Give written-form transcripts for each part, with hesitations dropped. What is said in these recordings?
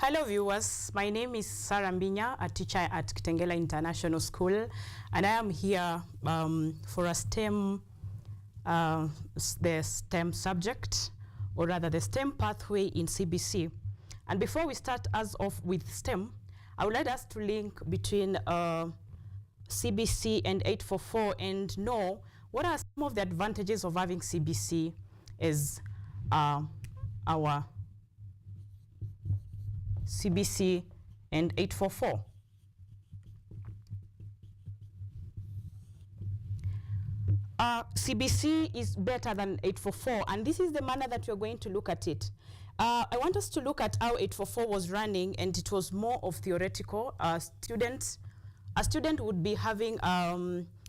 Hello viewers, my name is Sarah Mbinya, a teacher at Kitengela International School, and I am here for a the STEM subject, or rather the STEM pathway in CBC. And before we start us off with STEM, I would like us to link between CBC and 844 and know what are some of the advantages of having CBC as our CBC and 844. CBC is better than 844, and this is the manner that we're going to look at it. I want us to look at how 844 was running, and it was more of theoretical. A student would be having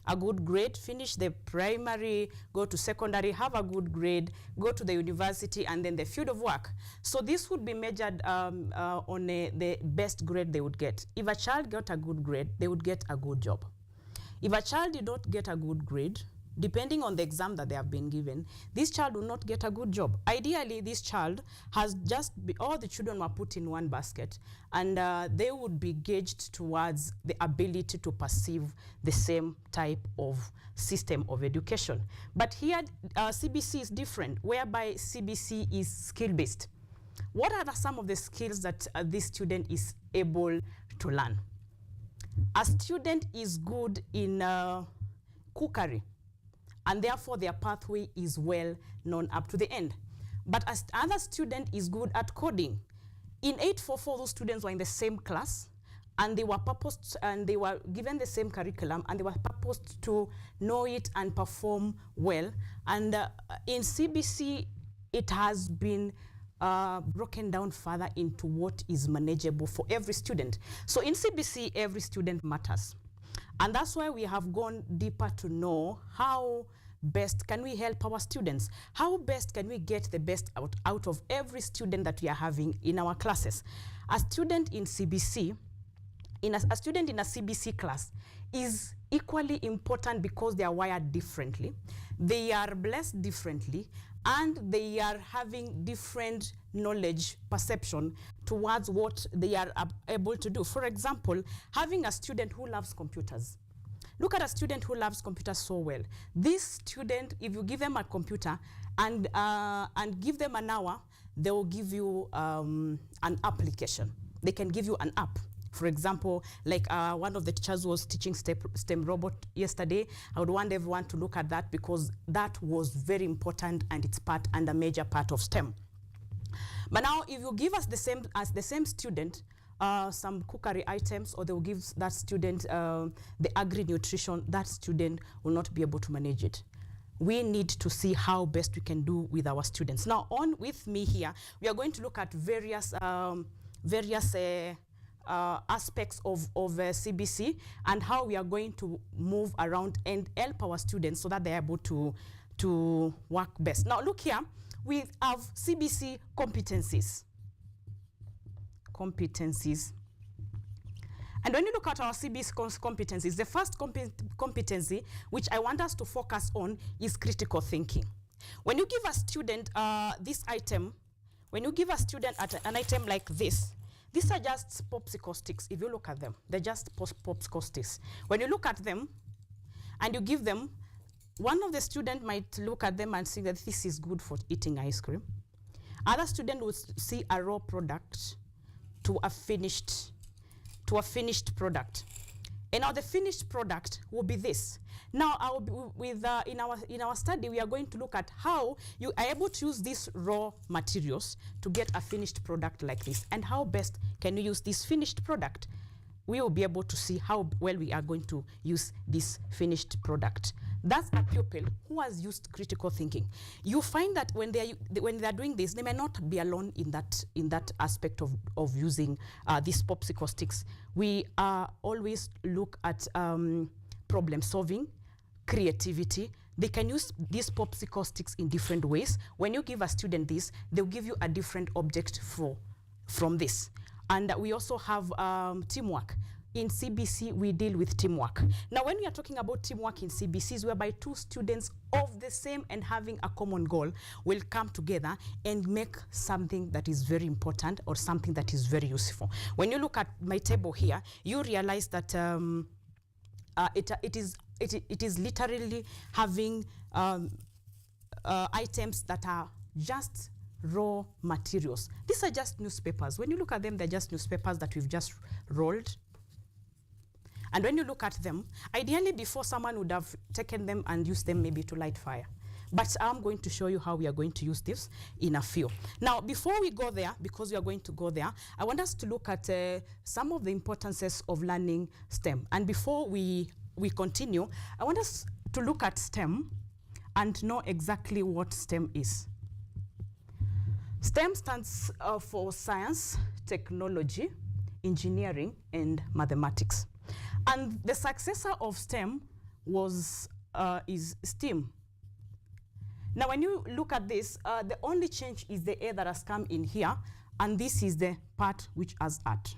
a good grade, finish the primary, go to secondary, have a good grade, go to the university, and then the field of work. So this would be measured on the best grade they would get. If a child got a good grade, they would get a good job. If a child did not get a good grade, depending on the exam that they have been given, this child will not get a good job. Ideally, this child has all the children were put in one basket, and they would be gauged towards the ability to perceive the same type of system of education. But here, CBC is different, whereby CBC is skill-based. What are some of the skills that this student is able to learn? A student is good in cookery, and therefore their pathway is well known up to the end. But as another student is good at coding. In 844, those students were in the same class, and they were purposed, and they were given the same curriculum, and they were purposed to know it and perform well. And in CBC, it has been broken down further into what is manageable for every student. So in CBC, every student matters. And that's why we have gone deeper to know how best can we help our students? How best can we get the best out of every student that we are having in our classes? A student in CBC, a student in a CBC class is equally important because they are wired differently, they are blessed differently, and they are having different knowledge perception towards what they are able to do. For example, having a student who loves computers. Look at a student who loves computers so well. This student, if you give them a computer and give them an hour, they will give you an application. They can give you an app. For example, like one of the teachers was teaching STEM robot yesterday. I would want everyone to look at that because that was very important, and it's part and a major part of STEM. But now, if you give us the same student some cookery items, or they will give that student the agri-nutrition, that student will not be able to manage it. We need to see how best we can do with our students. Now, on with me here, we are going to look at various aspects of CBC and how we are going to move around and help our students so that they're able to work best. Now, look here, we have CBC competencies. And when you look at our CBC competencies, the first competency which I want us to focus on is critical thinking. When you give a student this item, when you give a student an item like this, these are just popsicle sticks. If you look at them, they're just popsicle sticks. When you look at them and you give them, one of the students might look at them and see that this is good for eating ice cream. Other student will see a raw product to a finished product. And now the finished product will be this. Now, I will be in our study, we are going to look at how you are able to use these raw materials to get a finished product like this, and how best can you use this finished product. We will be able to see how well we are going to use this finished product. That's a pupil who has used critical thinking. You find that when they are doing this, they may not be alone in that aspect of using these popsicle sticks. We always look at problem solving, creativity. They can use these popsicle sticks in different ways. When you give a student this, they'll give you a different object from this. And we also have teamwork. in CBC, we deal with teamwork. Now, when we are talking about teamwork in CBCs, whereby two students of the same and having a common goal will come together and make something that is very important or something that is very useful. When you look at my table here, you realize that it is literally having items that are just raw materials. These are just newspapers. When you look at them, they're just newspapers that we've just rolled. And when you look at them, ideally before someone would have taken them and used them maybe to light fire. But I'm going to show you how we are going to use this in a few. Now, before we go there, because we are going to go there, I want us to look at some of the importances of learning STEM. And before we continue, I want us to look at STEM and know exactly what STEM is. STEM stands for science, technology, engineering, and mathematics. And the successor of STEM is STEAM. Now, when you look at this, the only change is the A that has come in here, and this is the part which has art.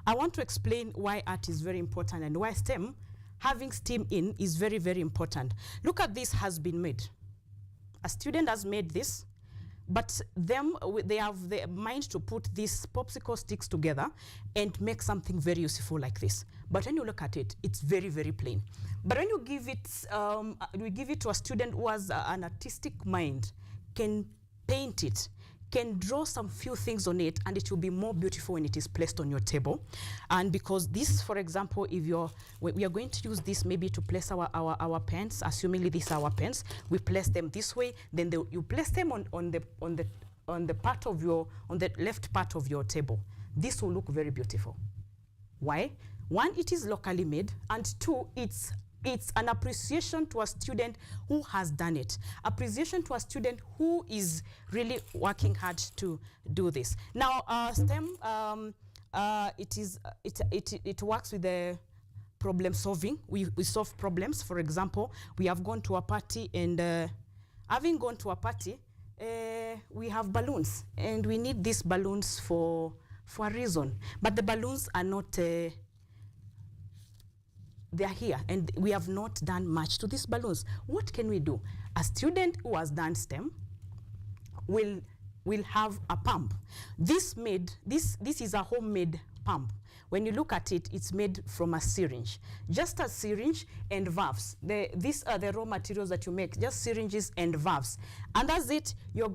I want to explain why art is very important and why STEM, having STEAM in, is very, very important. Look at this has been made. A student has made this, but they have the mind to put these popsicle sticks together and make something very useful like this. But when you look at it, it's very, very plain. But when you give it to a student who has an artistic mind, can paint it, can draw some few things on it, and it will be more beautiful when it is placed on your table. And because this, for example, we are going to use this maybe to place our pens, assuming these are our pens, we place them this way, then you place them on the left part of your table. This will look very beautiful. Why? One, it is locally made, and two, it's an appreciation to a student who has done it. Appreciation to a student who is really working hard to do this. Now, STEM, it works with the problem solving. We solve problems. For example, we have gone to a party, and having gone to a party, we have balloons, and we need these balloons for a reason. But the balloons are not they are here, and we have not done much to these balloons. What can we do? A student who has done STEM will have a pump. This is a homemade pump. When you look at it, it's made from a syringe. Just a syringe and valves. These are the raw materials that you make, just syringes and valves. And as it, you're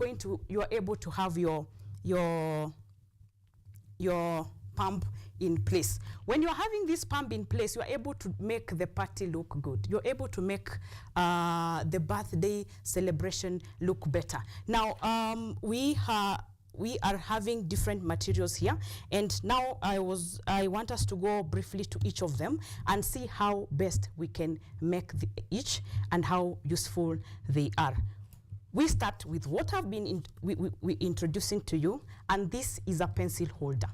able to have your pump in place. When you're having this pump in place, you're able to make the party look good. You're able to make the birthday celebration look better. Now, we are having different materials here, and now I want us to go briefly to each of them and see how best we can make each and how useful they are. We start with what I've been introducing to you, and this is a pencil holder.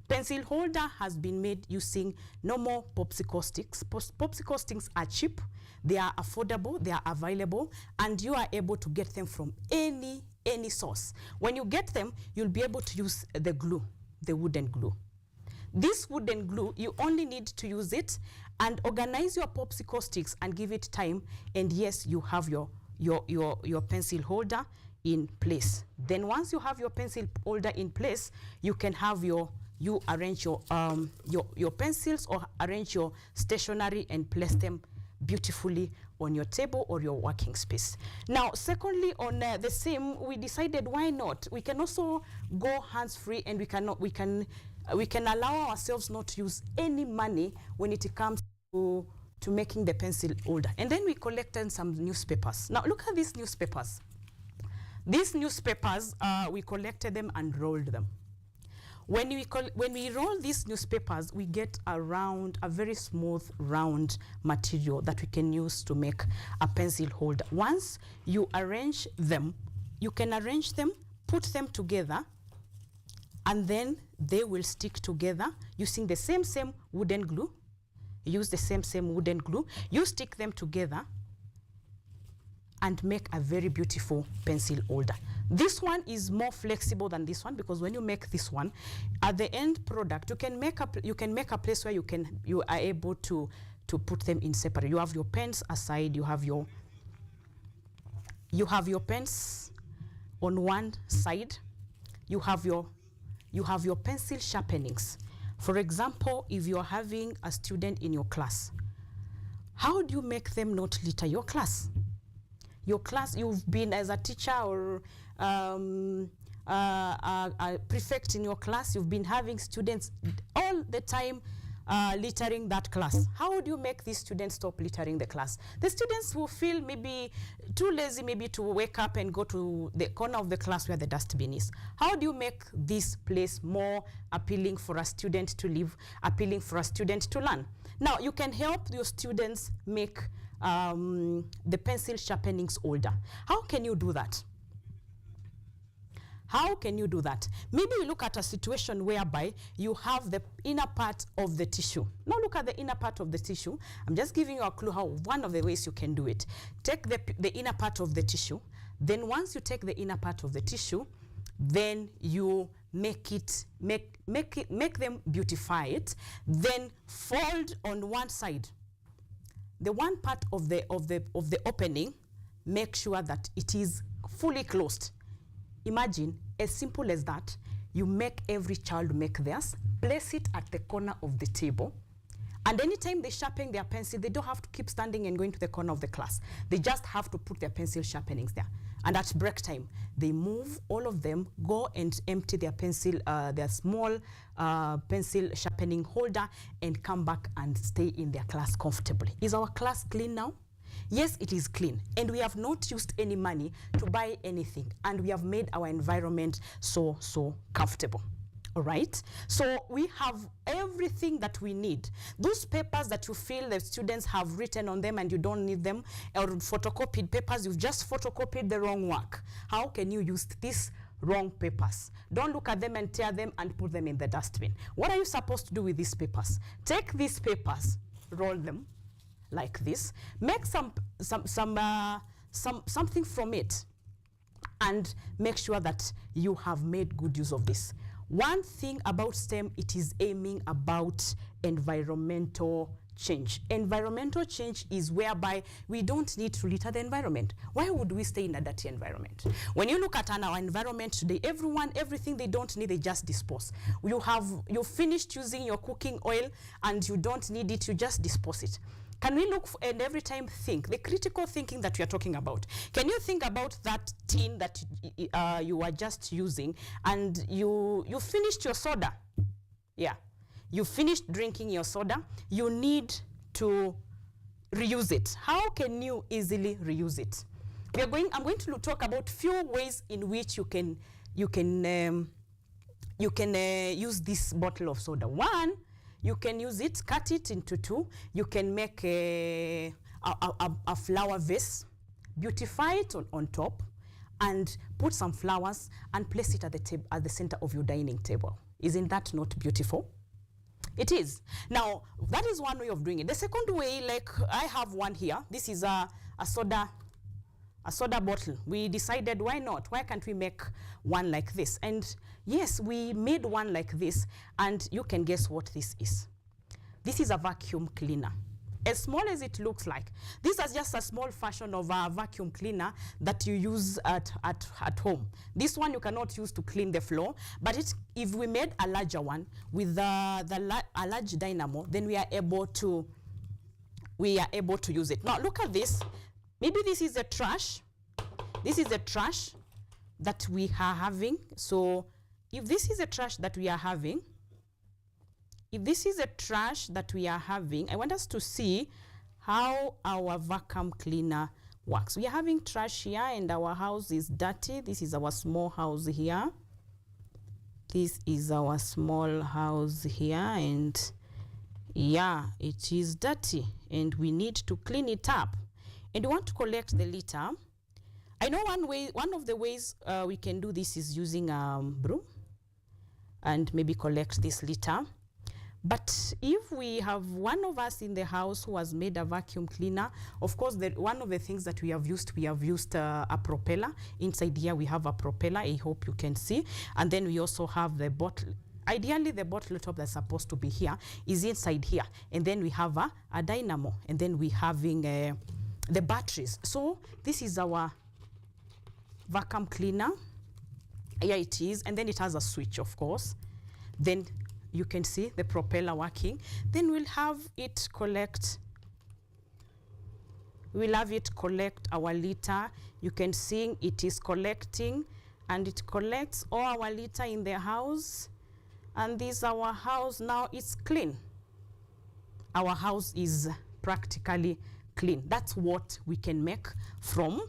Pencil holder has been made using normal popsicle sticks. Popsicle sticks are cheap, they are affordable, they are available, and you are able to get them from any source. When you get them, you'll be able to use the glue, the wooden glue. This wooden glue, you only need to use it and organize your popsicle sticks and give it time, and yes, you have your pencil holder in place. Then once you have your pencil holder in place, you can have you arrange your pencils or arrange your stationery and place them beautifully on your table or your working space. Now, secondly, on the same, we decided why not? We can also go hands-free, and we can allow ourselves not to use any money when it comes to making the pencil holder. And then we collected some newspapers. Now, look at these newspapers. These newspapers, we collected them and rolled them. When we roll these newspapers, we get a very smooth, round material that we can use to make a pencil holder. Once you arrange them, you can arrange them, put them together, and then they will stick together using the same wooden glue. Use the same wooden glue. You stick them together, and make a very beautiful pencil holder. This one is more flexible than this one, because when you make this one, at the end product, you can make a place where you are able to put them in separate. You have your pens aside, you have your pens on one side, you have your pencil sharpenings. For example, if you're having a student in your class, how do you make them not litter your class? Your class, you've been as a teacher or a prefect in your class, you've been having students all the time littering that class. How do you make these students stop littering the class? The students will feel maybe too lazy maybe to wake up and go to the corner of the class where the dustbin is. How do you make this place more appealing for a student to live, appealing for a student to learn? Now, you can help your students make the pencil sharpenings older. How can you do that? How can you do that? Maybe you look at a situation whereby you have the inner part of the tissue. Now look at the inner part of the tissue. I'm just giving you a clue how one of the ways you can do it. Take the inner part of the tissue. Then once you take the inner part of the tissue, then you make them beautify it. Then fold on one side. The one part of the opening, make sure that it is fully closed. Imagine, as simple as that, you make every child make theirs, place it at the corner of the table, and anytime they sharpen their pencil, they don't have to keep standing and going to the corner of the class. They just have to put their pencil sharpenings there. And at break time, they move, all of them, go and empty their pencil, their small pencil sharpening holder, and come back and stay in their class comfortably. Is our class clean now? Yes, it is clean, and we have not used any money to buy anything, and we have made our environment so comfortable. All right, so we have everything that we need. Those papers that you feel the students have written on them and you don't need them, or photocopied papers, you've just photocopied the wrong work. How can you use these wrong papers? Don't look at them and tear them and put them in the dustbin. What are you supposed to do with these papers? Take these papers, roll them like this, make something from it, and make sure that you have made good use of this. One thing about STEM, it is aiming about environmental change. Environmental change is whereby we don't need to litter the environment. Why would we stay in a dirty environment? When you look at our environment today, everything they don't need, they just dispose. You finished using your cooking oil and you don't need it, you just dispose it. Can we look and every time think, the critical thinking that we are talking about? Can you think about that tin that you are just using and you finished your soda? Yeah, you finished drinking your soda. You need to reuse it. How can you easily reuse it? I'm going to talk about few ways in which you can use this bottle of soda. One, you can use it, cut it into two. You can make a flower vase, beautify it on top, and put some flowers and place it at the center of your dining table. Isn't that not beautiful? It is. Now, that is one way of doing it. The second way, like I have one here. This is a soda bottle. We decided, why not? Why can't we make one like this? And yes, we made one like this, and you can guess what this is. This is a vacuum cleaner. As small as it looks like, this is just a small version of a vacuum cleaner that you use at home. This one you cannot use to clean the floor, but if we made a larger one with a large dynamo, then we are able to use it. Now look at this. Maybe this is a trash. This is a trash that we are having. So if this is a trash that we are having, I want us to see how our vacuum cleaner works. We are having trash here and our house is dirty. This is our small house here. This is our small house here, and yeah, it is dirty and we need to clean it up. And we want to collect the litter. I know one of the ways we can do this is using broom and maybe collect this litter. But if we have one of us in the house who has made a vacuum cleaner, of course, one of the things that we have used a propeller. Inside here, we have a propeller. I hope you can see. And then we also have the bottle. Ideally, the bottle top that's supposed to be here is inside here. And then we have a dynamo. And then we having the batteries. So this is our vacuum cleaner. Here it is. And then it has a switch, of course. Then you can see the propeller working. Then we'll have it collect. We'll have it collect our litter. You can see it is collecting, and it collects all our litter in the house. And this our house now is clean. Our house is practically clean. That's what we can make from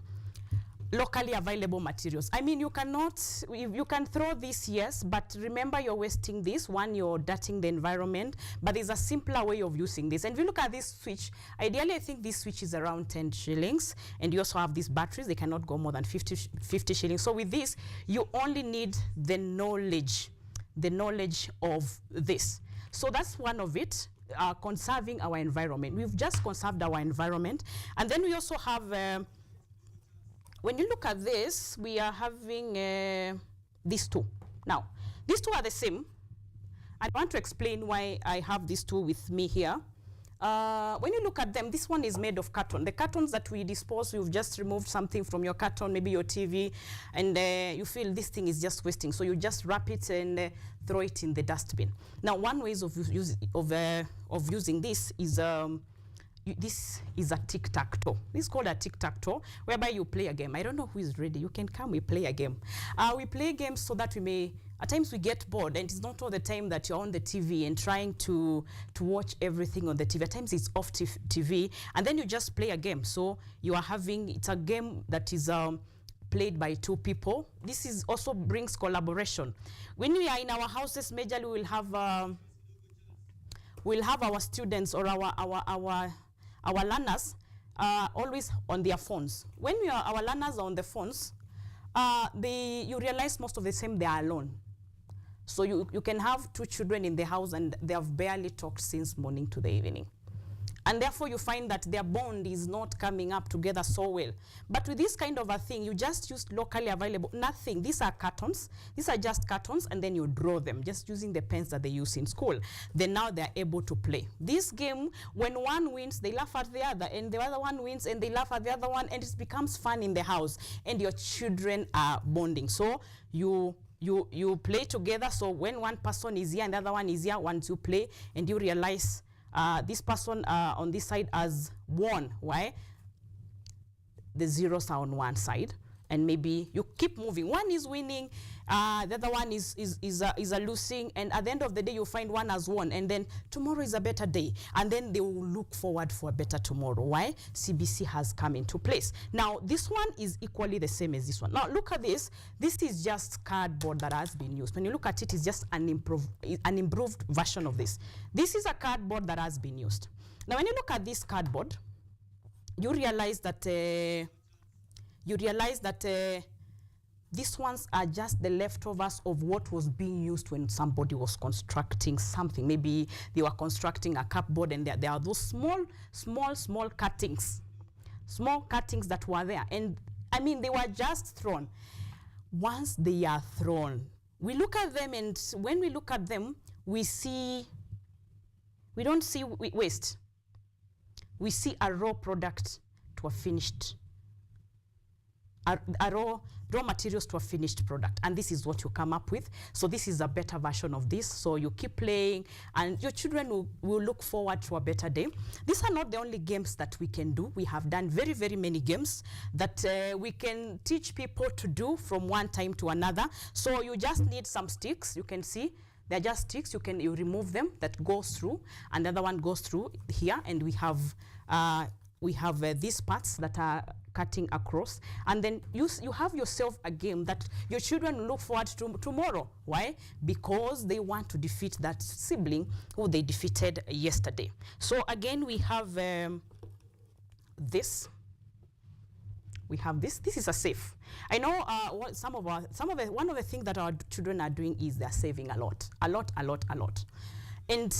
locally available materials. I mean, you can throw this, yes, but remember you're wasting this. One, you're dirtying the environment, but there's a simpler way of using this. And if you look at this switch, ideally I think this switch is around 10 shillings, and you also have these batteries. They cannot go more than 50 shillings. So with this, you only need the knowledge of this. So that's one of it, conserving our environment. We've just conserved our environment. And then we also have when you look at this, we are having these two. Now, these two are the same. I want to explain why I have these two with me here. When you look at them, this one is made of carton. The cartons that we dispose, you've just removed something from your carton, maybe your TV, and you feel this thing is just wasting. So you just wrap it and throw it in the dustbin. Now, one way of using this is this is a tic-tac-toe. This is called a tic-tac-toe, whereby you play a game. I don't know who is ready. You can come, we play a game. We play games so that we may, at times we get bored, and it's not all the time that you're on the TV and trying to watch everything on the TV. At times it's off TV, and then you just play a game. So you are having, it's a game that is played by two people. This is also brings collaboration. When we are in our houses, majorly we'll have our students or our learners always on their phones. When our learners are on the phones, you realize most of the time they are alone. So you can have two children in the house and they have barely talked since morning to the evening. And therefore you find that their bond is not coming up together so well. But with this kind of a thing, you just use locally available, nothing. These are cartons. These are just cartons, and then you draw them, just using the pens that they use in school. Then now they're able to play. This game, when one wins, they laugh at the other, and the other one wins, and they laugh at the other one, and it becomes fun in the house, and your children are bonding. So you play together. So when one person is here and the other one is here, once you play, and you realize this person on this side has won. Why? The zeros are on one side, and maybe you keep moving. One is winning, the other one is losing, and at the end of the day, you find one has won, and then tomorrow is a better day, and then they will look forward for a better tomorrow. Why? CBC has come into place. Now, this one is equally the same as this one. Now, look at this. This is just cardboard that has been used. When you look at it, it's just an improved version of this. This is a cardboard that has been used. Now, when you look at this cardboard, you realize that these ones are just the leftovers of what was being used when somebody was constructing something. Maybe they were constructing a cupboard, and there are those small cuttings. Small cuttings that were there. And I mean, they were just thrown. Once they are thrown, we look at them, and when we look at them, we don't see waste. We see a raw product to a finished, raw materials to a finished product, and this is what you come up with. So this is a better version of this. So you keep playing, and your children will look forward to a better day. These are not the only games that we can do. We have done very, very many games that we can teach people to do from one time to another. So you just need some sticks. You can see they're just sticks. You remove them. That goes through, and the other one goes through here, and we have these parts that are cutting across, and then you have yourself a game that your children look forward to tomorrow. Why? Because they want to defeat that sibling who they defeated yesterday. So again, we have this. We have this. This is a safe. I know one of the things that our children are doing is they're saving a lot. And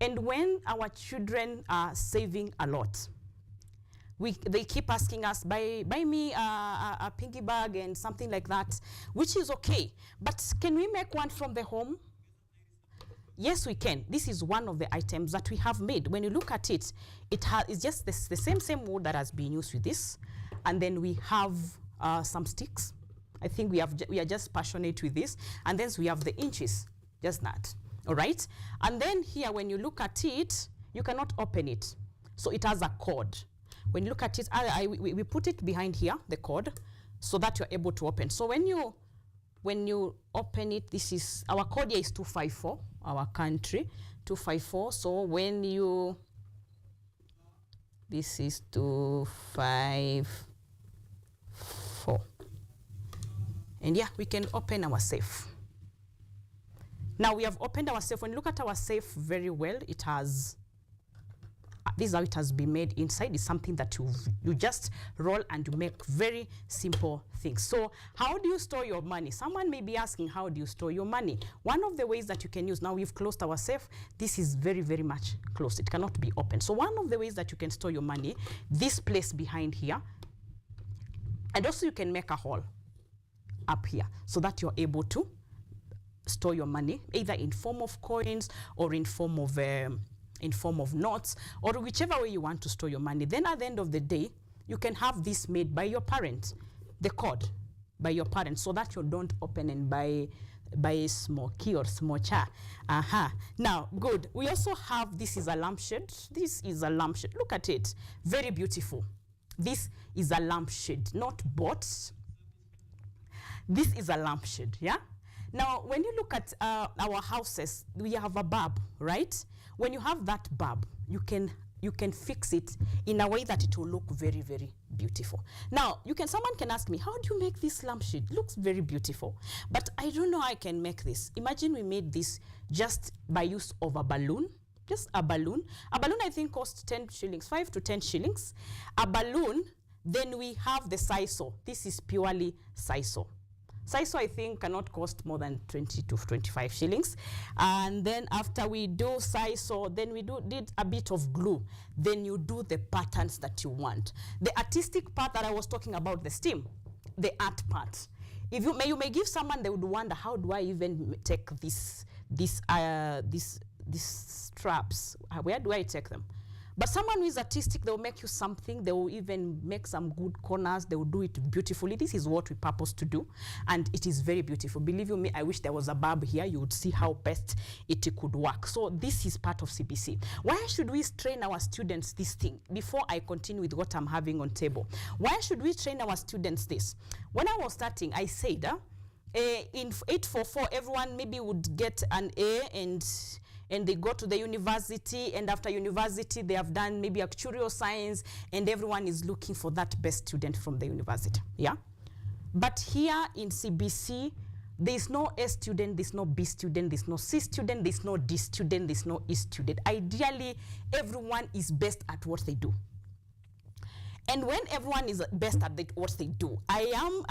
And when our children are saving a lot, they keep asking us, buy me a piggy bag and something like that, which is okay. But can we make one from the home? Yes, we can. This is one of the items that we have made. When you look at it, it's just the same wood that has been used with this. And then we have some sticks. I think we are just passionate with this. And then we have the inches, just that. All right? And then here, when you look at it, you cannot open it. So it has a cord. When you look at it, we put it behind here, the cord, so that you're able to open. So when you open it, this is, our code here is 254, our country, 254. So when you, this is 254. And yeah, we can open our safe. Now we have opened our safe. When you look at our safe very well, it has, this is how it has been made inside. It's something that you just roll and you make very simple things. So how do you store your money? Someone may be asking, how do you store your money? One of the ways that you can use, now we've closed our safe. This is very, very much closed. It cannot be opened. So one of the ways that you can store your money, this place behind here, and also you can make a hole up here so that you're able to store your money, either in form of coins or in form of notes, or whichever way you want to store your money. Then at the end of the day, you can have this made by your parent, the code by your parent, so that you don't open and buy a small key or small chair. Now, good. We also have, this is a lampshade. This is a lampshade. Look at it. Very beautiful. This is a lampshade, not bought. This is a lampshade, yeah? Now, when you look at our houses, we have a bulb, right? When you have that bulb, you can fix it in a way that it will look very, very beautiful. Now, someone can ask me, how do you make this lampshade? It looks very beautiful, but I don't know how I can make this. Imagine we made this just by use of a balloon, just a balloon. A balloon, I think, costs 10 shillings, 5 to 10 shillings. A balloon, then we have the sisal. This is purely sisal. Sisal, I think, cannot cost more than 20 to 25 shillings. And then after we do sisal, then we did a bit of glue. Then you do the patterns that you want. The artistic part that I was talking about, the STEAM, the art part. If you may give someone, they would wonder, how do I even take these straps? Where do I take them? But someone who is artistic, they will make you something. They will even make some good corners. They will do it beautifully. This is what we purpose to do, and it is very beautiful. Believe you me, I wish there was a bulb here. You would see how best it could work. So this is part of CBC. Why should we train our students this thing? Before I continue with what I'm having on table, why should we train our students this? When I was starting, I said, in 844, everyone maybe would get an A and they go to the university, and after university, they have done maybe actuarial science, and everyone is looking for that best student from the university, yeah? But here in CBC, there's no A student, there's no B student, there's no C student, there's no D student, there's no E student. Ideally, everyone is best at what they do. And when everyone is best at what they do, I am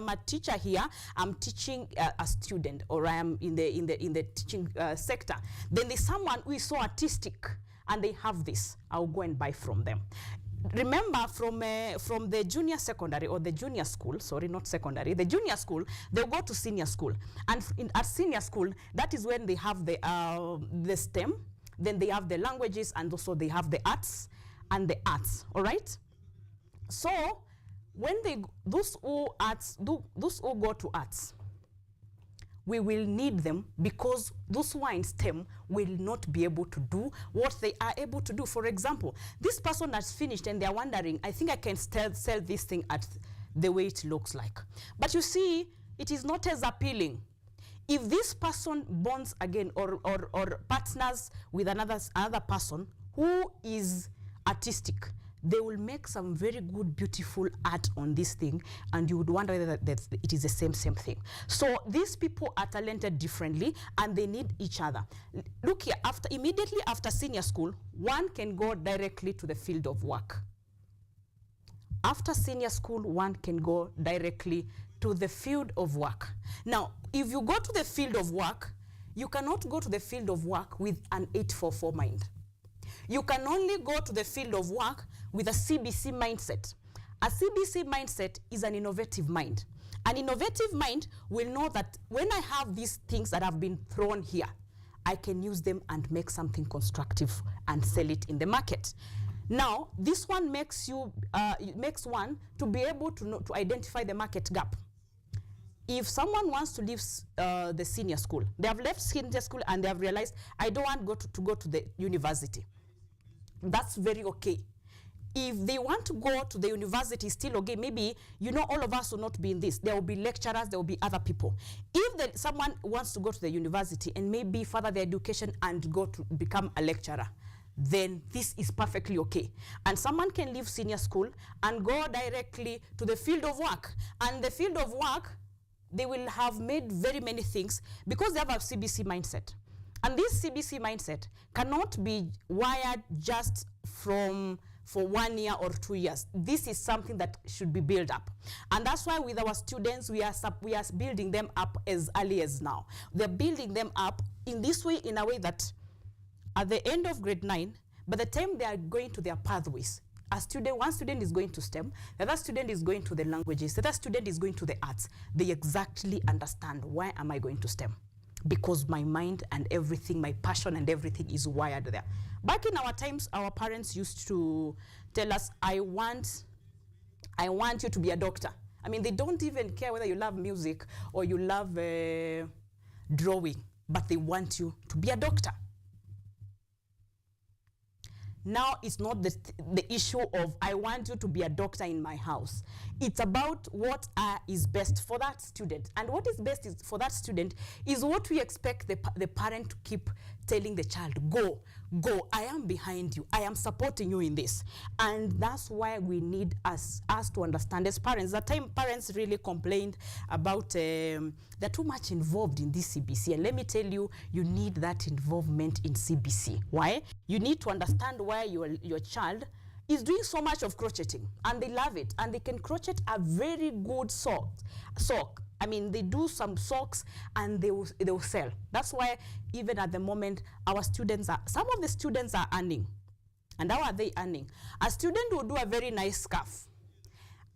a teacher here. I'm teaching a student, or I am in the teaching sector. Then there's someone who is so artistic, and they have this. I'll go and buy from them. Remember, from the junior secondary, or the junior school, sorry, not secondary, the junior school, they'll go to senior school. And at senior school, that is when they have the STEM, then they have the languages, and also they have the arts and the arts, all right? So when those who go to arts, we will need them, because those who are in STEM will not be able to do what they are able to do. For example, this person that's finished and they're wondering, I think I can sell this thing at the way it looks like. But you see, it is not as appealing. If this person bonds again or partners with another person who is artistic, they will make some very good, beautiful art on this thing, and you would wonder whether it is the same thing. So these people are talented differently, and they need each other. Look here, immediately after senior school, one can go directly to the field of work. After senior school, one can go directly to the field of work. Now, if you go to the field of work, you cannot go to the field of work with an 844 mind. You can only go to the field of work with a CBC mindset. A CBC mindset is an innovative mind. An innovative mind will know that when I have these things that have been thrown here, I can use them and make something constructive and sell it in the market. Now, this one makes one to be able to identify the market gap. If someone wants to leave the senior school, they have left senior school and they have realized, I don't want to go to the university. That's very okay. If they want to go to the university, still okay. Maybe, all of us will not be in this. There will be lecturers, there will be other people. If someone wants to go to the university and maybe further their education and go to become a lecturer, then this is perfectly okay. And someone can leave senior school and go directly to the field of work. And the field of work, they will have made very many things because they have a CBC mindset. And this CBC mindset cannot be wired just for 1 year or 2 years. This is something that should be built up. And that's why with our students, we are building them up as early as now. They're building them up in this way, in a way that at the end of grade 9, by the time they are going to their pathways, one student is going to STEM, the other student is going to the languages, the other student is going to the arts. They exactly understand, why am I going to STEM? Because my mind and everything, my passion and everything is wired there. Back in our times, our parents used to tell us, I want you to be a doctor. I mean, they don't even care whether you love music or you love drawing, but they want you to be a doctor. Now it's not the issue of, I want you to be a doctor in my house. It's about what is best for that student. And what is best for that student is what we expect the parent to keep telling the child, go, I am behind you, I am supporting you in this. And that's why we need us to understand as parents. That time parents really complained about they're too much involved in this CBC. And let me tell you, you need that involvement in CBC. Why? You need to understand why your child is doing so much of crocheting, and they love it, and they can crochet a very good sock. I mean, they do some socks and they will sell. That's why even at the moment, some of the students are earning. And how are they earning? A student will do a very nice scarf.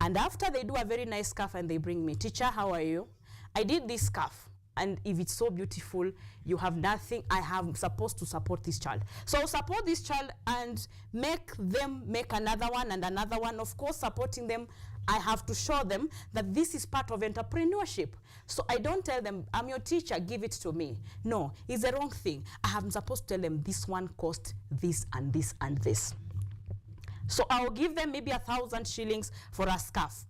And after they do a very nice scarf and they bring me, teacher, how are you? I did this scarf. And if it's so beautiful, you have nothing, I am supposed to support this child. So support this child and make them make another one and another one. Of course, supporting them, I have to show them that this is part of entrepreneurship. So I don't tell them, I'm your teacher, give it to me. No, it's the wrong thing. I am supposed to tell them this one cost this and this and this. So I'll give them maybe 1,000 shillings for a scarf.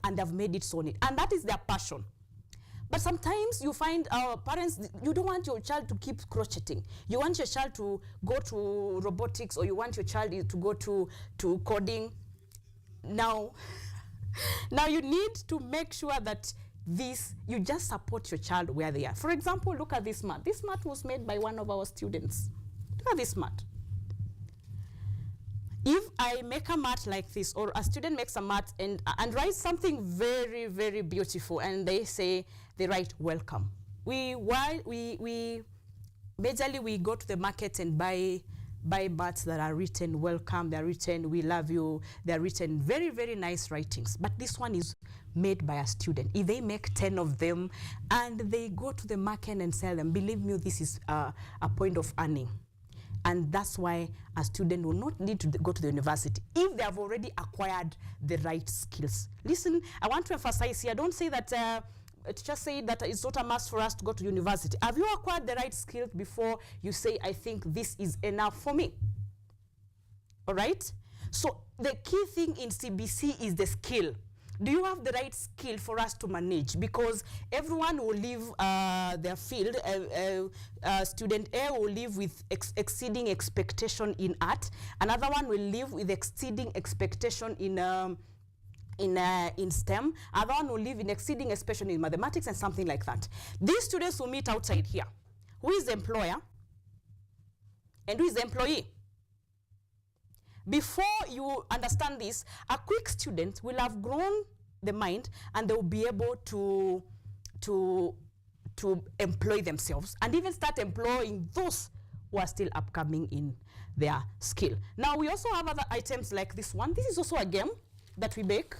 And they've made it so neat. And that is their passion. But sometimes you find our parents, you don't want your child to keep crocheting. You want your child to go to robotics, or you want your child to go to coding. Now you need to make sure that you just support your child where they are. For example, look at this mat. This mat was made by one of our students. Look at this mat. If I make a mat like this, or a student makes a mat and writes something very, very beautiful, and they write welcome. Majorly we go to the market and buy mats that are written welcome, they're written we love you, they're written very, very nice writings. But this one is made by a student. If they make 10 of them and they go to the market and sell them, believe me, this is a point of earning. And that's why a student will not need to go to the university if they have already acquired the right skills. Listen, I want to emphasize here, don't say that, just say that it's not a must for us to go to university. Have you acquired the right skills before you say, I think this is enough for me? All right? So the key thing in CBC is the skill. Do you have the right skill for us to manage? Because everyone will leave their field. Student A will leave with exceeding expectation in art. Another one will leave with exceeding expectation in STEM. Another one will live in exceeding expectation in mathematics and something like that. These students will meet outside here. Who is the employer? And who is the employee? Before you understand this, a quick student will have grown the mind, and they will be able to to employ themselves and even start employing those who are still upcoming in their skill. Now, we also have other items like this one. This is also a game that we make.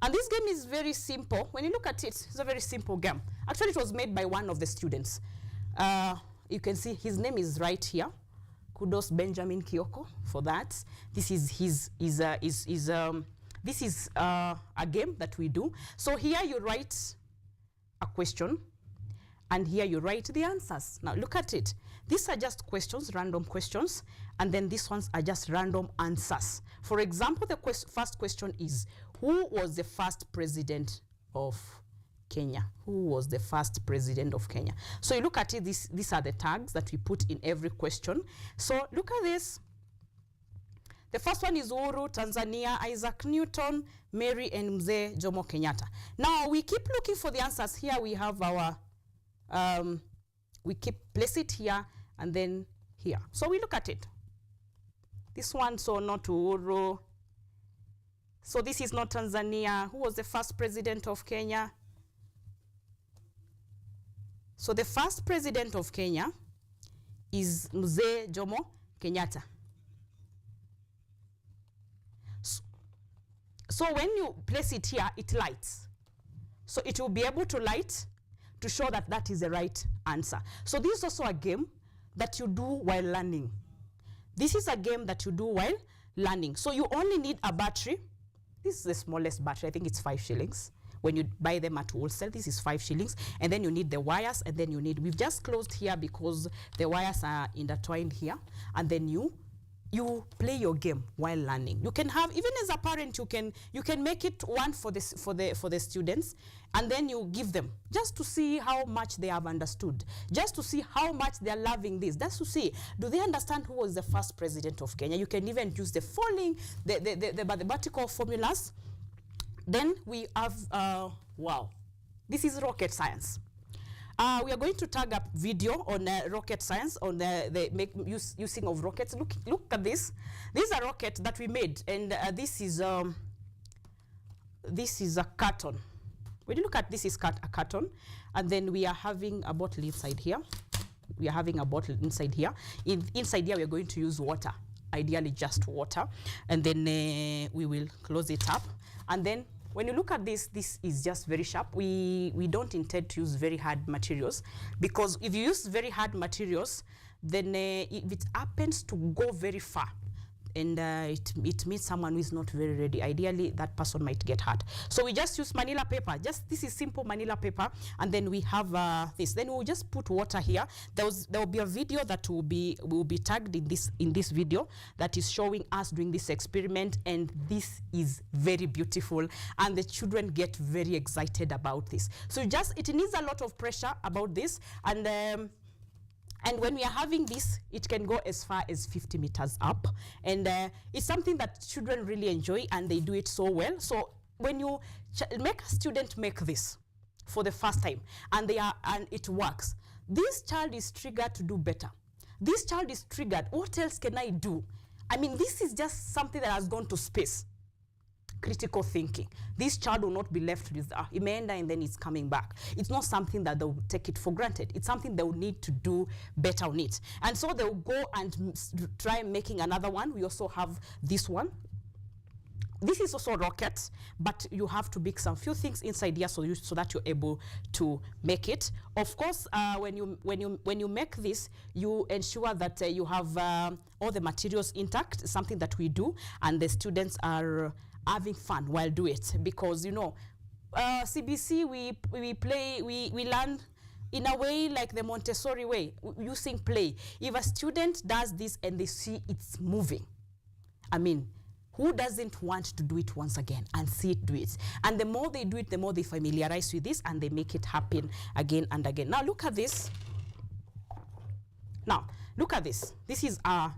And this game is very simple. When you look at it, it's a very simple game. Actually, it was made by one of the students. You can see his name is right here. Kudos Benjamin Kioko for that. This is this is a game that we do. So here you write a question, and here you write the answers. Now look at it. These are just questions, random questions, and then these ones are just random answers. For example, the first question is, who was the first president of Kenya? Who was the first president of Kenya? So you look at it, these are the tags that we put in every question. So look at this. The first one is Uhuru, Tanzania, Isaac Newton, Mary, and Mzee Jomo Kenyatta. Now we keep looking for the answers. Here we have our, we place it here and then here. So we look at it. This one, so not Uhuru. So this is not Tanzania. Who was the first president of Kenya? So the first president of Kenya is Mzee Jomo Kenyatta. So when you place it here, it lights. So it will be able to light to show that that is the right answer. So this is also a game that you do while learning. This is a game that you do while learning. So you only need a battery. This is the smallest battery. I think it's 5 shillings. When you buy them at wholesale, this is 5 shillings. And then you need the wires, and then you need, we've just closed here because the wires are intertwined here. And then you play your game while learning. You can have, even as a parent, you can make it one for the students, and then you give them just to see how much they have understood, just to see how much they are loving this, just to see, do they understand who was the first president of Kenya? You can even use the following, the mathematical formulas. Then we have, wow, this is rocket science. We are going to tag up video on rocket science, on the using of rockets. Look at this. This is a rocket that we made, and this is a carton. When you look at this, is a carton, and then we are having a bottle inside here. We are having a bottle inside here. Inside here, we are going to use water, ideally just water, and then we will close it up, and then when you look at this, this is just very sharp. We don't intend to use very hard materials, because if you use very hard materials, then if it happens to go very far, and it means someone who is not very ready, ideally that person might get hurt. So we just use manila paper. This is simple manila paper, and then we have this. Then we'll just put water here. There will be a video that will be tagged in this video that is showing us doing this experiment, and this is very beautiful, and the children get very excited about this. So it needs a lot of pressure about this, and when we are having this, it can go as far as 50 meters up. And it's something that children really enjoy, and they do it so well. So when you make a student make this for the first time, and it works, this child is triggered to do better. This child is triggered. What else can I do? I mean, this is just something that has gone to space. Critical thinking. This child will not be left with Imeenda and then it's coming back. It's not something that they'll take it for granted. It's something they'll need to do better on it. And so they'll go and try making another one. We also have this one. This is also rockets, but you have to mix some few things inside here so that you're able to make it. Of course, when you make this, you ensure that you have all the materials intact. Something that we do, and the students are having fun while do it, because CBC we learn in a way like the Montessori way, using play. If a student does this and they see it's moving, I mean, who doesn't want to do it once again and see it do it? And the more they do it, the more they familiarize with this, and they make it happen again and again. Now look at this. Now look at this. This is an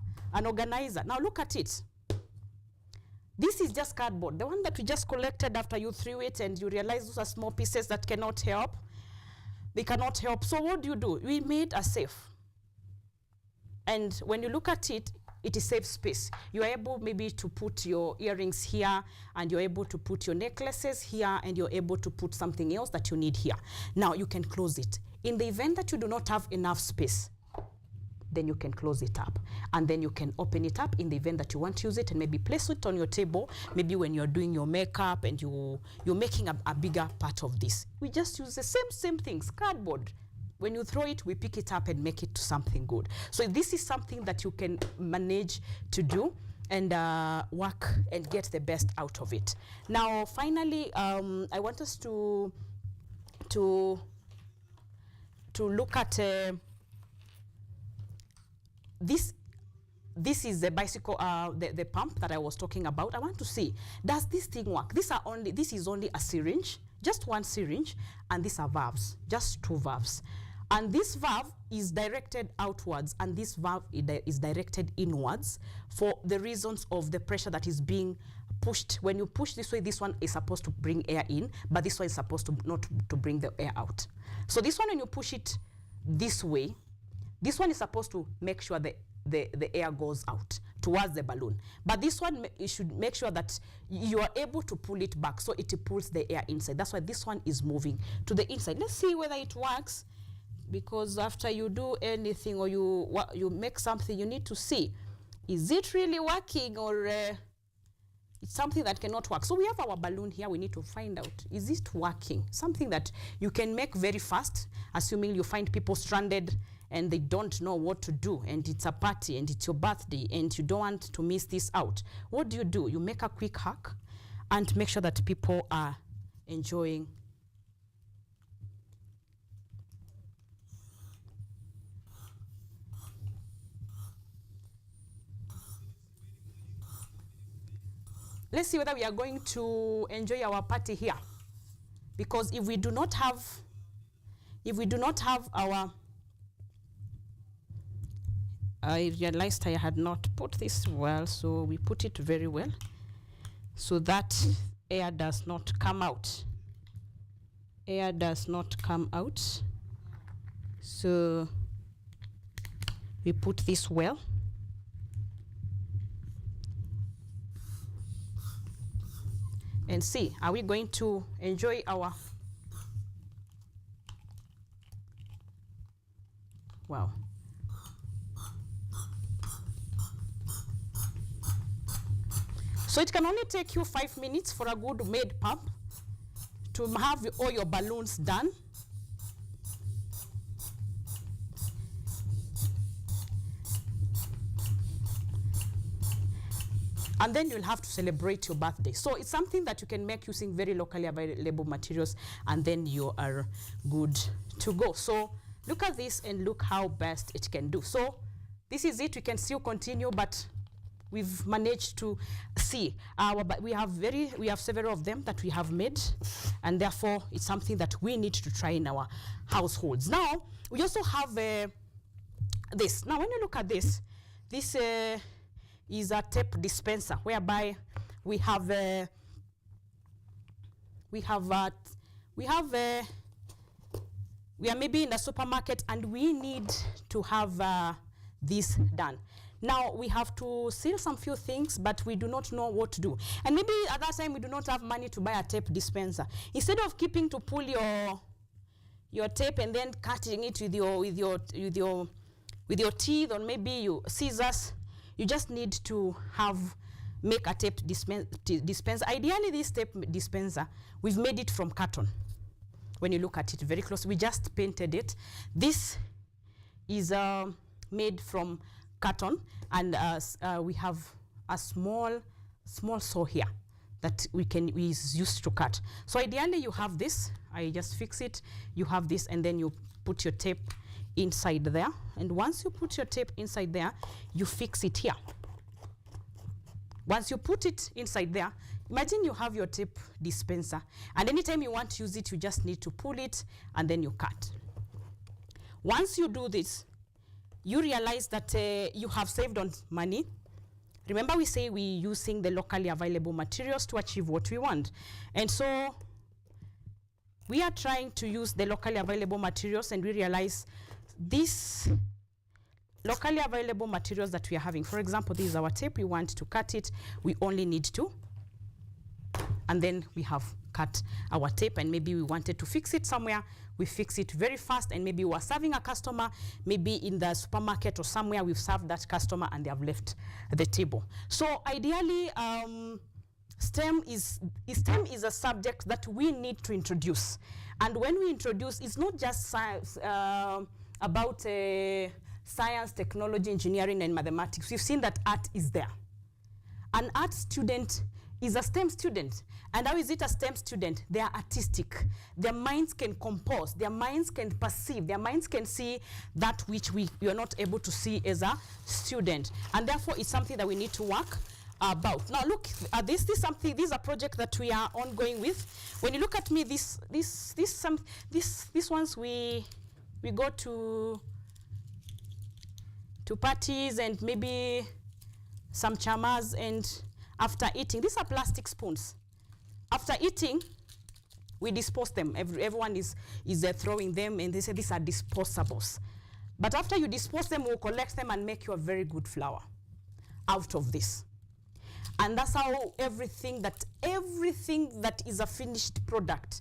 organizer. Now look at it. This is just cardboard, the one that we just collected after you threw it and you realize those are small pieces that cannot help. They cannot help. So what do? We made a safe. And when you look at it, it is safe space. You're able maybe to put your earrings here, and you're able to put your necklaces here, and you're able to put something else that you need here. Now you can close it. In the event that you do not have enough space, then you can close it up, and then you can open it up in the event that you want to use it, and maybe place it on your table, maybe when you're doing your makeup and you're making a bigger part of this. We just use the same things, cardboard. When you throw it, we pick it up and make it to something good. So this is something that you can manage to do and work and get the best out of it. Now, finally, I want us to look at this is the bicycle, the pump that I was talking about. I want to see, does this thing work? This is only a syringe, just one syringe, and these are valves, just 2 valves. And this valve is directed outwards, and this valve is directed inwards for the reasons of the pressure that is being pushed. When you push this way, this one is supposed to bring air in, but this one is supposed to not to bring the air out. So this one, when you push it this way, this one is supposed to make sure the air goes out towards the balloon. But this one, you should make sure that you are able to pull it back so it pulls the air inside. That's why this one is moving to the inside. Let's see whether it works, because after you do anything or you make something, you need to see, is it really working, or it's something that cannot work. So we have our balloon here. We need to find out, is it working? Something that you can make very fast, assuming you find people stranded and they don't know what to do, and it's a party and it's your birthday and you don't want to miss this out. What do? You make a quick hack and make sure that people are enjoying. Let's see whether we are going to enjoy our party here. Because if we do not have our, I realized I had not put this well, so we put it very well so that air does not come out. Air does not come out. So we put this well. And see, are we going to enjoy our, wow. So it can only take you 5 minutes for a good made pump to have all your balloons done. And then you'll have to celebrate your birthday. So it's something that you can make using very locally available materials, and then you are good to go. So look at this and look how best it can do. So this is it. We can still continue, but we've managed to see we have several of them that we have made, and therefore it's something that we need to try in our households. Now we also have this. Now when you look at this is a tape dispenser, whereby we are maybe in the supermarket and we need to have this done. Now we have to seal some few things, but we do not know what to do. And maybe at that time we do not have money to buy a tape dispenser. Instead of keeping to pull your tape and then cutting it with your teeth or maybe your scissors, you just need to make a tape dispenser. Ideally, this tape dispenser, we've made it from carton. When you look at it very close, we just painted it. This is made from carton, and we have a small saw here that is used to cut. So ideally, you have this. I just fix it. You have this, and then you put your tape inside there, and once you put your tape inside there, you fix it here. Once you put it inside there, imagine you have your tape dispenser, and anytime you want to use it, you just need to pull it and then you cut. Once you do this, you realize that you have saved on money. Remember, we say we're using the locally available materials to achieve what we want, and so we are trying to use the locally available materials, and we realize these locally available materials that we are having. For example, this is our tape. We want to cut it. We only need to, and then we have cut our tape, and maybe we wanted to fix it somewhere, we fix it very fast, and maybe we were serving a customer, maybe in the supermarket or somewhere, we've served that customer and they have left the table. So ideally, STEM is a subject that we need to introduce. And when we introduce, it's not just science, about science, technology, engineering, and mathematics. We've seen that art is there. An art student is a STEM student. And how is it a STEM student? They are artistic. Their minds can compose. Their minds can perceive. Their minds can see that which we are not able to see as a student. And therefore, it's something that we need to work about. Now, look, this is a project that we are ongoing with. When you look at me, these ones we go to parties and maybe some chamas, and after eating, these are plastic spoons. After eating, we dispose them. Everyone is throwing them, and they say these are disposables. But after you dispose them, we'll collect them and make you a very good flour out of this. And that's how everything that is a finished product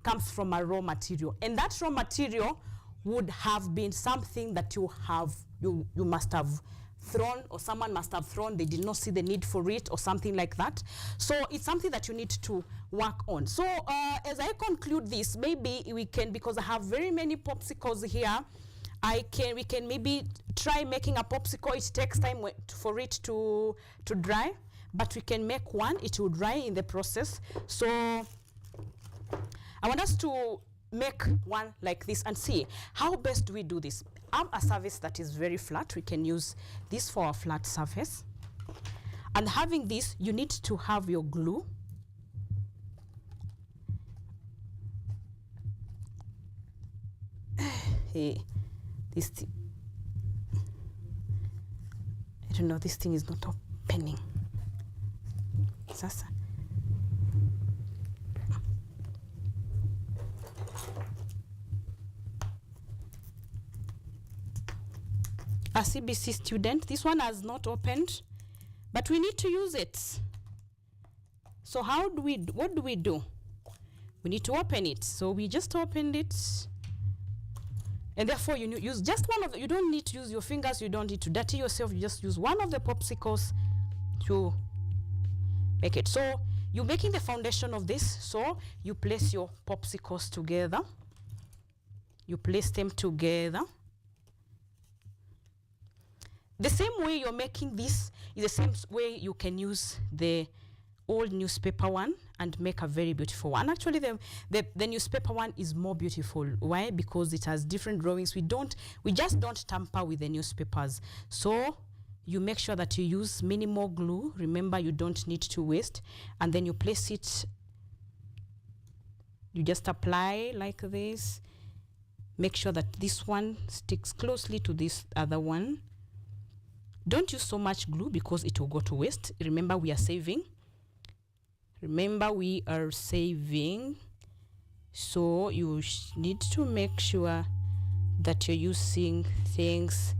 comes from a raw material. And that raw material would have been something that you must have thrown, or someone must have thrown, they did not see the need for it, or something like that. So it's something that you need to work on. So as I conclude this, maybe we can, because I have very many popsicles here, we can maybe try making a popsicle. It takes time for it to dry, but we can make one. It will dry in the process. So I want us to make one like this and see how best do we do this. I have a surface that is very flat. We can use this for a flat surface. And having this, you need to have your glue. Hey, this thing, I don't know, this thing is not opening. Sasa. A CBC student, this one has not opened, but we need to use it. So what do we do? We need to open it. So we just opened it. And therefore you use just one of you don't need to use your fingers, you don't need to dirty yourself, you just use one of the popsicles to make it. So you're making the foundation of this, so you place your popsicles together. You place them together. The same way you're making this is the same way you can use the old newspaper one and make a very beautiful one. Actually, the newspaper one is more beautiful. Why? Because it has different drawings. We just don't tamper with the newspapers. So you make sure that you use minimal glue. Remember, you don't need to waste. And then you place it. You just apply like this. Make sure that this one sticks closely to this other one. Don't use so much glue because it will go to waste. Remember, we are saving. So you need to make sure that you're using things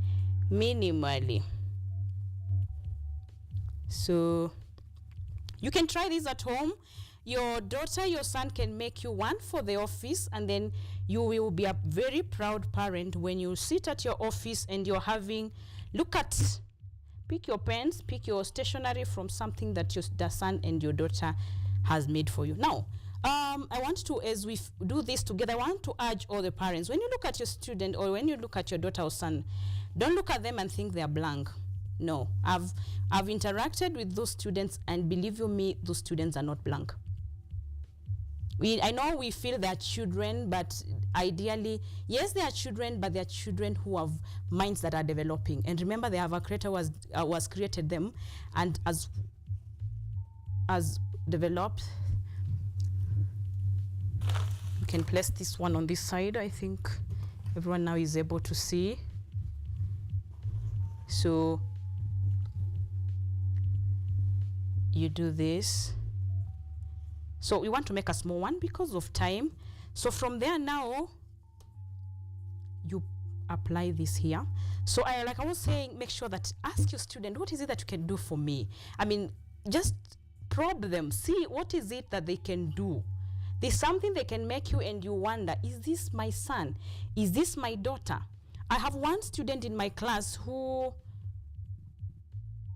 minimally. So you can try this at home. Your daughter, your son can make you one for the office, and then you will be a very proud parent when you sit at your office and you're having, pick your pens, pick your stationery from something that the son and your daughter has made for you. Now, I want to, as we do this together, I want to urge all the parents, when you look at your student or when you look at your daughter or son, don't look at them and think they're blank. No, I've interacted with those students, and believe you me, those students are not blank. I know we feel they're children, but ideally, yes, they are children, but they're children who have minds that are developing. And remember, they have a creator was created them, and as developed. You can place this one on this side. I think everyone now is able to see. So you do this. So we want to make a small one because of time. So from there now, you apply this here. So like I was saying, make sure that ask your student, what is it that you can do for me? I mean, just probe them, see what is it that they can do. There's something they can make you and you wonder, is this my son? Is this my daughter? I have one student in my class who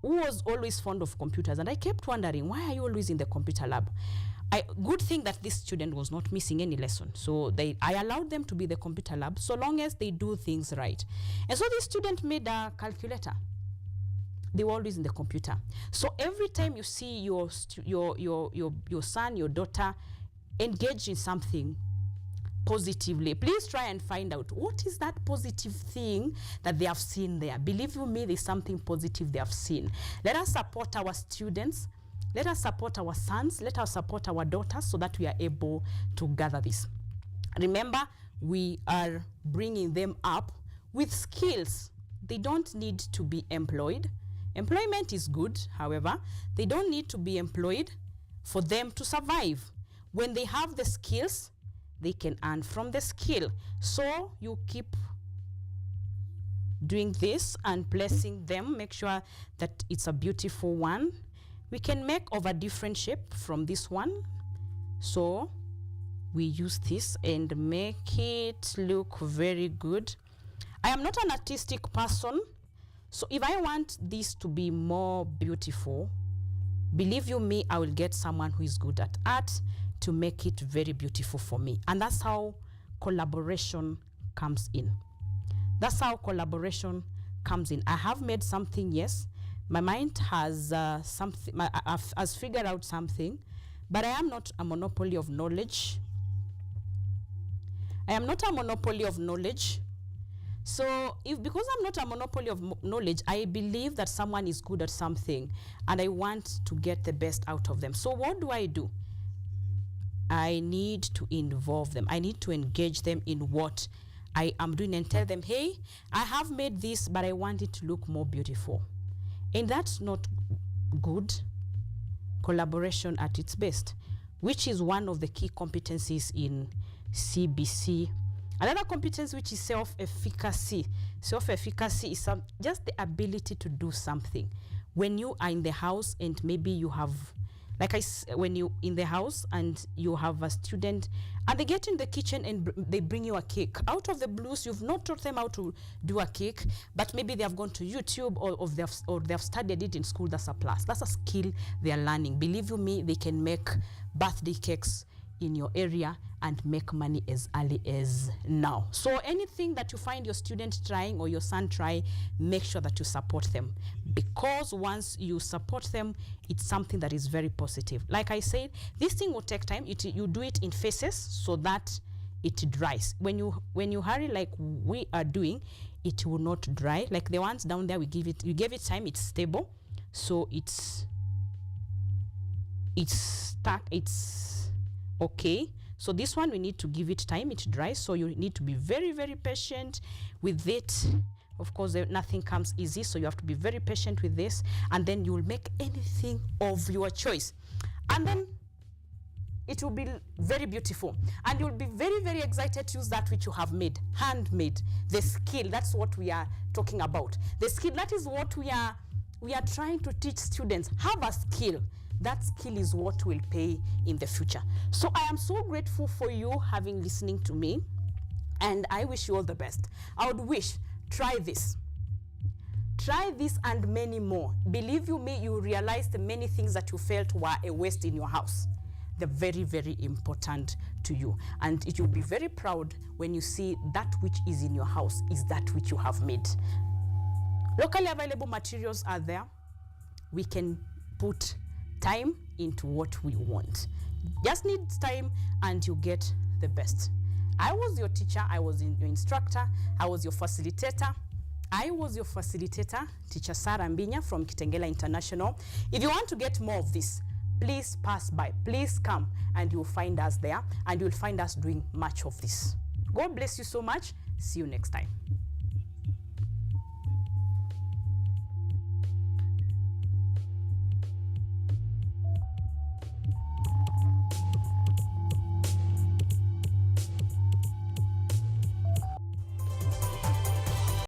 was always fond of computers, and I kept wondering, why are you always in the computer lab? Good thing that this student was not missing any lesson, so I allowed them to be the computer lab so long as they do things right. And so this student made a calculator. They were always in the computer. So every time you see your son, your daughter engage in something positively, please try and find out what is that positive thing that they have seen there. Believe you me, there's something positive they have seen. Let us support our students. Let us support our sons. Let us support our daughters so that we are able to gather this. Remember, we are bringing them up with skills. They don't need to be employed. Employment is good, however, they don't need to be employed for them to survive. When they have the skills, they can earn from the skill. So you keep doing this and placing them. Make sure that it's a beautiful one. We can make of a different shape from this one. So we use this and make it look very good. I am not an artistic person, so if I want this to be more beautiful, believe you me, I will get someone who is good at art to make it very beautiful for me. And that's how collaboration comes in. That's how collaboration comes in. I have made something, yes. My mind has has figured out something, but I am not a monopoly of knowledge. I am not a monopoly of knowledge. So because I'm not a monopoly of knowledge, I believe that someone is good at something and I want to get the best out of them. So what do? I need to involve them. I need to engage them in what I am doing and tell them, hey, I have made this, but I want it to look more beautiful. And that's not good collaboration at its best, which is one of the key competencies in CBC. Another competence, which is self-efficacy. Self-efficacy is just the ability to do something. When you are in the house and maybe you have, when you in the house and you have a student and they get in the kitchen and they bring you a cake. Out of the blues, you've not taught them how to do a cake, but maybe they have gone to YouTube or they have studied it in school. That's a plus. That's a skill they are learning. Believe you me, they can make birthday cakes in your area and make money as early as now. So anything that you find your student trying or your son try, make sure that you support them, because once you support them, it's something that is very positive. Like I said, this thing will take time. You do it in phases so that it dries. When you hurry like we are doing, it will not dry. Like the ones down there, you gave it time, it's stable, so it's stuck, it's okay. So this one, we need to give it time, it dries, so you need to be very, very patient with it. Of course, nothing comes easy, so you have to be very patient with this, and then you will make anything of your choice. And then it will be very beautiful. And you'll be very, very excited to use that which you have made, handmade, the skill. That's what we are talking about. The skill, that is what we are trying to teach students. Have a skill. That skill is what will pay in the future. So I am so grateful for you having listening to me, and I wish you all the best. I would wish, try this and many more. Believe you me, you realize the many things that you felt were a waste in your house. They're very, very important to you, and it will be very proud when you see that which is in your house is that which you have made. Locally available materials are there. We can put time into what we want. Just need time and you get the best. I was your teacher, I was your instructor, I was your facilitator. Teacher Sarah Mbinya from Kitengela International. If you want to get more of this, please pass by, please come, and you'll find us there, and you'll find us doing much of this. God bless you so much. See you next time.